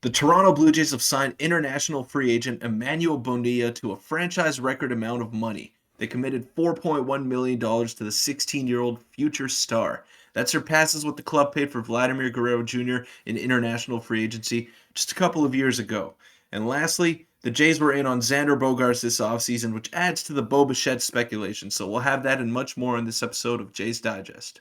The Toronto Blue Jays have signed international free agent Emmanuel Bonilla to a franchise record amount of money. They committed $4.1 million to the 16-year-old future star. That surpasses what the club paid for Vladimir Guerrero Jr. in international free agency just a couple of years ago. And lastly, the Jays were in on Xander Bogaerts this offseason, which adds to the Bo Bichette speculation. So we'll have that and much more in this episode of Jays Digest.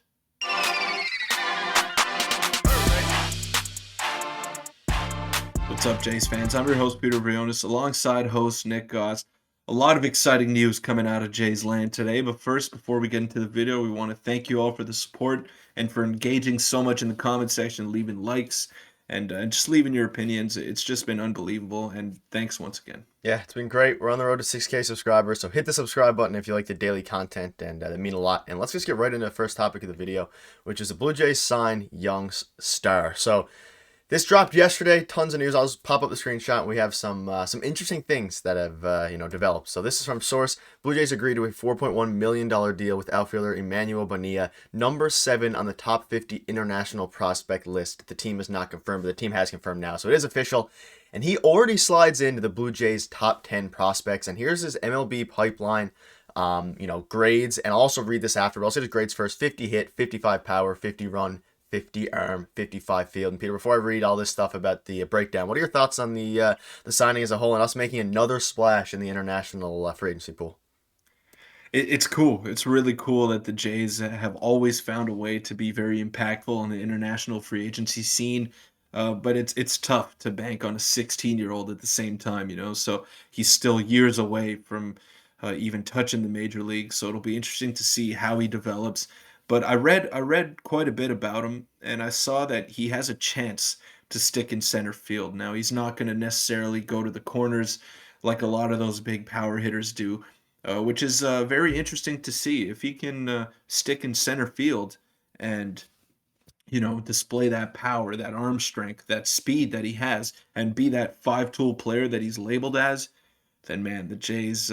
What's up, Jays fans? I'm your host, Peter Vryonis, alongside host Nick Gosse. A lot of exciting news coming out of Jays land today, but first, before we get into the video, we want to thank you all for the support and for engaging so much in the comment section, leaving likes, and just leaving your opinions. It's just been unbelievable, and thanks once again. Yeah, it's been great. We're on the road to 6K subscribers, so hit the subscribe button if you like the daily content, and that mean a lot. And let's just get right into the first topic of the video, which is the Blue Jays sign young star. So this dropped yesterday. Tons of news. I'll just pop up the screenshot. We have some interesting things that have developed. So this is from source. Blue Jays agreed to a $4.1 million deal with outfielder Emmanuel Bonilla, number 7 on the top 50 international prospect list. The team is not confirmed, but the team has confirmed now, so it is official. And he already slides into the Blue Jays top 10 prospects. And here's his MLB pipeline. Grades, and I'll also read this after. But I'll say his grades first: 50 hit, 55 power, 50 run, 50 arm, 55 field. And Peter, before I read all this stuff about the breakdown, what are your thoughts on the signing as a whole and us making another splash in the international free agency pool? It's cool. It's really cool that the Jays have always found a way to be very impactful in the international free agency scene. But it's tough to bank on a 16-year-old at the same time, So he's still years away from even touching the major leagues. So it'll be interesting to see how he develops. But I read quite a bit about him, and I saw that he has a chance to stick in center field. Now he's not going to necessarily go to the corners like a lot of those big power hitters do, which is very interesting to see if he can stick in center field and display that power, that arm strength, that speed that he has, and be that five-tool player that he's labeled as. Then man, the Jays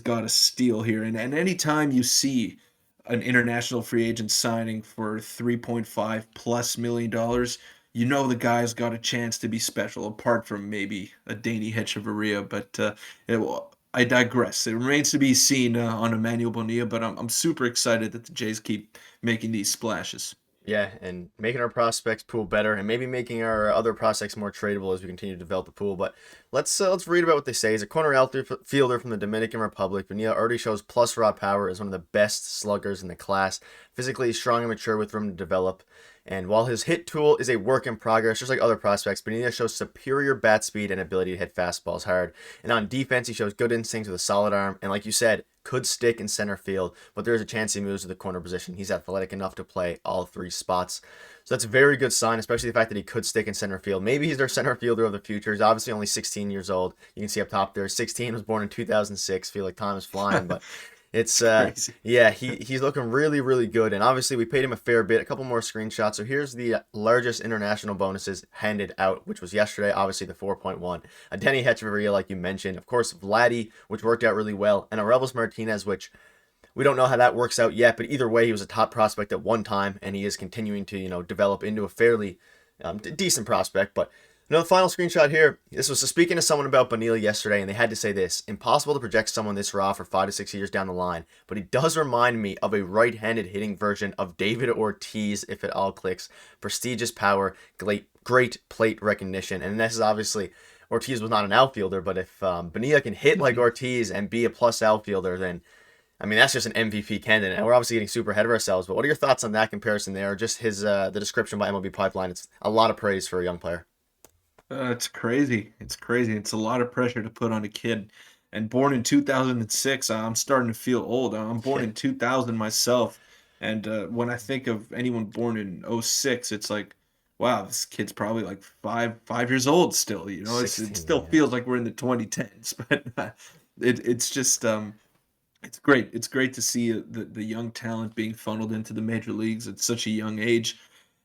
got a steal here. And anytime you see an international free agent signing for 3.5 plus million dollars, the guy's got a chance to be special, apart from maybe a Danny Hechavarria. But I digress. It remains to be seen on Emmanuel Bonilla, but I'm super excited that the Jays keep making these splashes. Yeah, and making our prospects pool better, and maybe making our other prospects more tradable as we continue to develop the pool. But let's read about what they say. He's a corner outfielder from the Dominican Republic. Bonilla already shows plus raw power as one of the best sluggers in the class. Physically, he's strong and mature with room to develop. And while his hit tool is a work in progress, just like other prospects, Bonilla shows superior bat speed and ability to hit fastballs hard. And on defense, he shows good instincts with a solid arm. And like you said, could stick in center field, but there's a chance he moves to the corner position. He's athletic enough to play all 3 spots. So that's a very good sign, especially the fact that he could stick in center field. Maybe he's their center fielder of the future. He's obviously only 16 years old. You can see up top there, 16, was born in 2006. Feel like time is flying, but it's Crazy. yeah, he's looking really, really good. And obviously we paid him a fair bit. A couple more screenshots. So here's the largest international bonuses handed out, which was yesterday, obviously the 4.1. A Denny Hechavarria, like you mentioned. Of course, Vladdy, which worked out really well. And a Rebels Martinez, which we don't know how that works out yet. But either way, he was a top prospect at one time. And he is continuing to, develop into a fairly decent prospect. But the final screenshot here. This was speaking to someone about Bonilla yesterday, and they had to say this: impossible to project someone this raw for 5 to 6 years down the line, but he does remind me of a right-handed hitting version of David Ortiz if it all clicks. Prestigious power, great plate recognition, and this is obviously, Ortiz was not an outfielder, but if Bonilla can hit like Ortiz and be a plus outfielder, then that's just an MVP candidate. And we're obviously getting super ahead of ourselves, but what are your thoughts on that comparison there? Or just his the description by MLB Pipeline? It's a lot of praise for a young player. It's crazy. It's crazy. It's a lot of pressure to put on a kid. And born in 2006, I'm starting to feel old. I'm born in 2000 myself. And when I think of anyone born in '06, it's like, wow, this kid's probably like five years old still. It 16, still yeah. feels like we're in the 2010s. But it's just it's great. It's great to see the young talent being funneled into the major leagues at such a young age.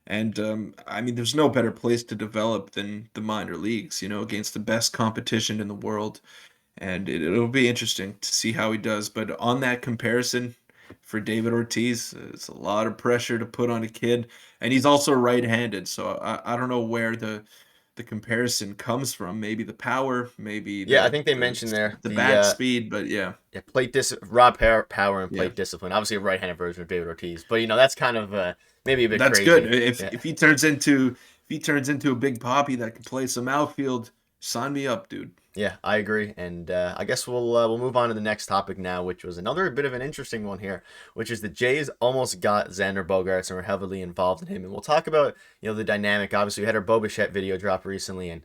And there's no better place to develop than the minor leagues, against the best competition in the world. And it'll be interesting to see how he does. But on that comparison for David Ortiz, it's a lot of pressure to put on a kid. And he's also right handed. So I don't know where the comparison comes from. Maybe the power, maybe Yeah, I the think they the mentioned there the bat speed, but yeah, yeah, power and yeah. plate discipline. Obviously, a right-handed version of David Ortiz, but that's kind of maybe a bit That's good. crazy. If Yeah, if he turns into a big poppy that can play some outfield, sign me up, dude. yeah, I agree. And I guess we'll move on to the next topic now, which was another bit of an interesting one here, which is the Jays almost got Xander Bogaerts and were heavily involved in him. And we'll talk about the dynamic. Obviously, we had our Bo Bichette video drop recently, and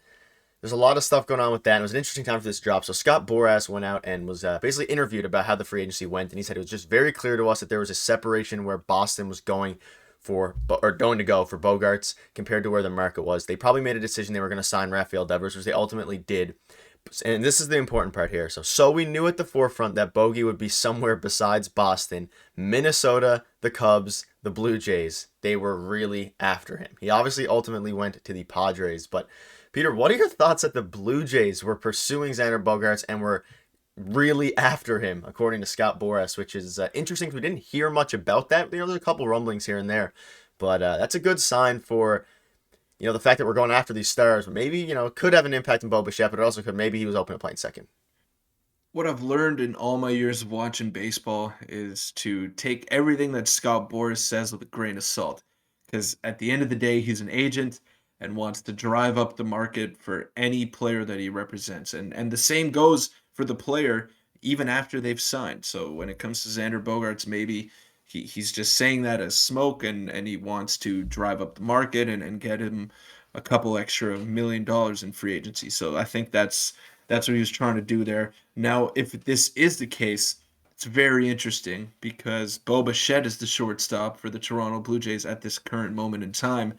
there's a lot of stuff going on with that. And it was an interesting time for this drop. So Scott Boras went out and was basically interviewed about how the free agency went, and he said it was just very clear to us that there was a separation where Boston was going going to go for Bogaerts compared to where the market was. They probably made a decision they were going to sign Rafael Devers, which they ultimately did. And this is the important part here. So we knew at the forefront that Bogey would be somewhere besides Boston, Minnesota, the Cubs, the Blue Jays. They were really after him. He obviously ultimately went to the Padres, but Peter, what are your thoughts that the Blue Jays were pursuing Xander Bogaerts and were really after him, according to Scott Boras, which is interesting because we didn't hear much about that. There's a couple rumblings here and there, but that's a good sign for the fact that we're going after these stars. Maybe it could have an impact on Bo Bichette, but it also could maybe he was open to playing second. What I've learned in all my years of watching baseball is to take everything that Scott Boras says with a grain of salt. Because at the end of the day, he's an agent and wants to drive up the market for any player that he represents. And the same goes for the player even after they've signed. So when it comes to Xander Bogaerts, maybe he's just saying that as smoke and he wants to drive up the market and get him a couple extra $1 million in free agency. So I think that's what he was trying to do there. Now, if this is the case, it's very interesting because Bo Bichette is the shortstop for the Toronto Blue Jays at this current moment in time.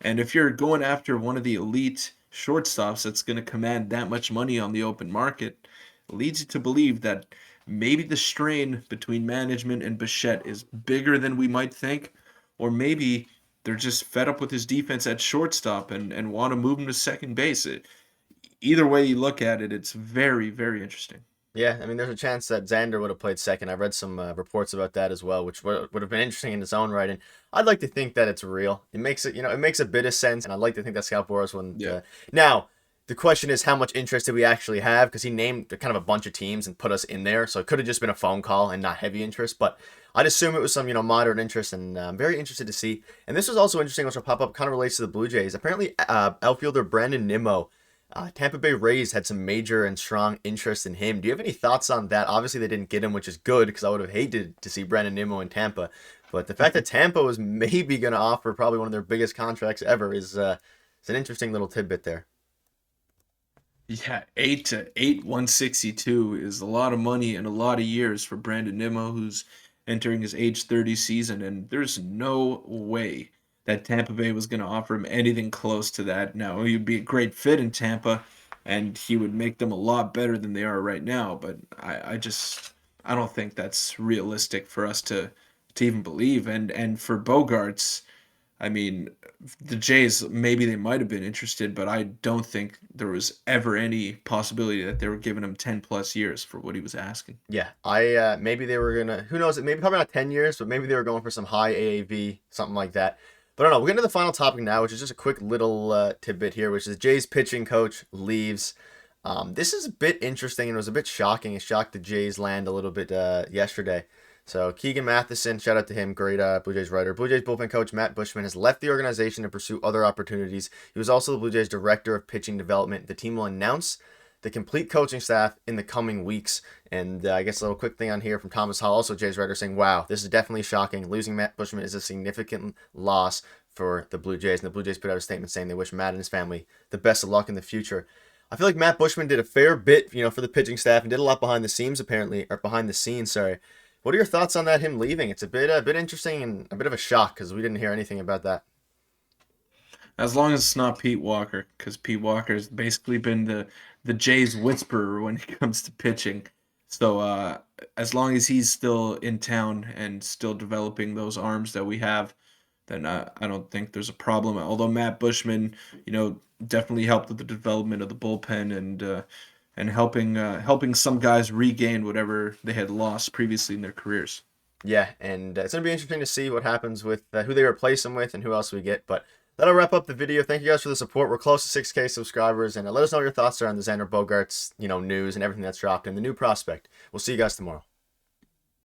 And if you're going after one of the elite shortstops that's going to command that much money on the open market, it leads you to believe that maybe the strain between management and Bichette is bigger than we might think, or maybe they're just fed up with his defense at shortstop and want to move him to second base. Either way you look at it, it's very, very interesting. Yeah, I mean, there's a chance that Xander would have played second. I've read some reports about that as well, which would have been interesting in its own right. And I'd like to think that it's real. It makes it makes a bit of sense. And I'd like to think that Scott Boras wouldn't. Yeah. Now, the question is, how much interest did we actually have? Because he named kind of a bunch of teams and put us in there. So it could have just been a phone call and not heavy interest. But I'd assume it was some, moderate interest. And I'm very interested to see. And this was also interesting, which will pop up, kind of relates to the Blue Jays. Apparently, outfielder Brandon Nimmo. Tampa Bay Rays had some major and strong interest in him. Do you have any thoughts on that? Obviously, they didn't get him, which is good because I would have hated to see Brandon Nimmo in Tampa. But the fact that Tampa was maybe going to offer probably one of their biggest contracts ever is an interesting little tidbit there. Yeah, 162 is a lot of money and a lot of years for Brandon Nimmo, who's entering his age 30 season, and there's no way that Tampa Bay was going to offer him anything close to that. Now, he'd be a great fit in Tampa, and he would make them a lot better than they are right now, but I don't think that's realistic for us to even believe. And for Bogarts, I mean, the Jays, maybe they might have been interested, but I don't think there was ever any possibility that they were giving him 10 plus years for what he was asking. Yeah, I maybe they were gonna. Who knows? Maybe probably not 10 years, but maybe they were going for some high AAV, something like that. But I don't know. We're getting to the final topic now, which is just a quick little tidbit here, which is Jays pitching coach leaves. This is a bit interesting and it was a bit shocking. It shocked the Jays land a little bit yesterday. So Keegan Matheson, shout out to him, great Blue Jays writer. Blue Jays bullpen coach Matt Bushman has left the organization to pursue other opportunities. He was also the Blue Jays director of pitching development. The team will announce the complete coaching staff in the coming weeks. And I guess a little quick thing on here from Thomas Hall, also Jays writer, saying, wow, this is definitely shocking. Losing Matt Bushman is a significant loss for the Blue Jays. And the Blue Jays put out a statement saying they wish Matt and his family the best of luck in the future. I feel like Matt Bushman did a fair bit, for the pitching staff and did a lot behind the scenes, apparently, or behind the scenes, sorry. What are your thoughts on that, him leaving? It's a bit interesting and a bit of a shock because we didn't hear anything about that. As long as it's not Pete Walker, because Pete Walker has basically been the Jays whisperer when it comes to pitching. So as long as he's still in town and still developing those arms that we have, then I don't think there's a problem. Although Matt Bushman, definitely helped with the development of the bullpen and helping some guys regain whatever they had lost previously in their careers. Yeah, and it's going to be interesting to see what happens with who they replace him with and who else we get. But That'll wrap up the video. Thank you guys for the support. We're close to 6K subscribers, and let us know what your thoughts are on the Xander Bogaerts, news and everything that's dropped and the new prospect. We'll see you guys tomorrow.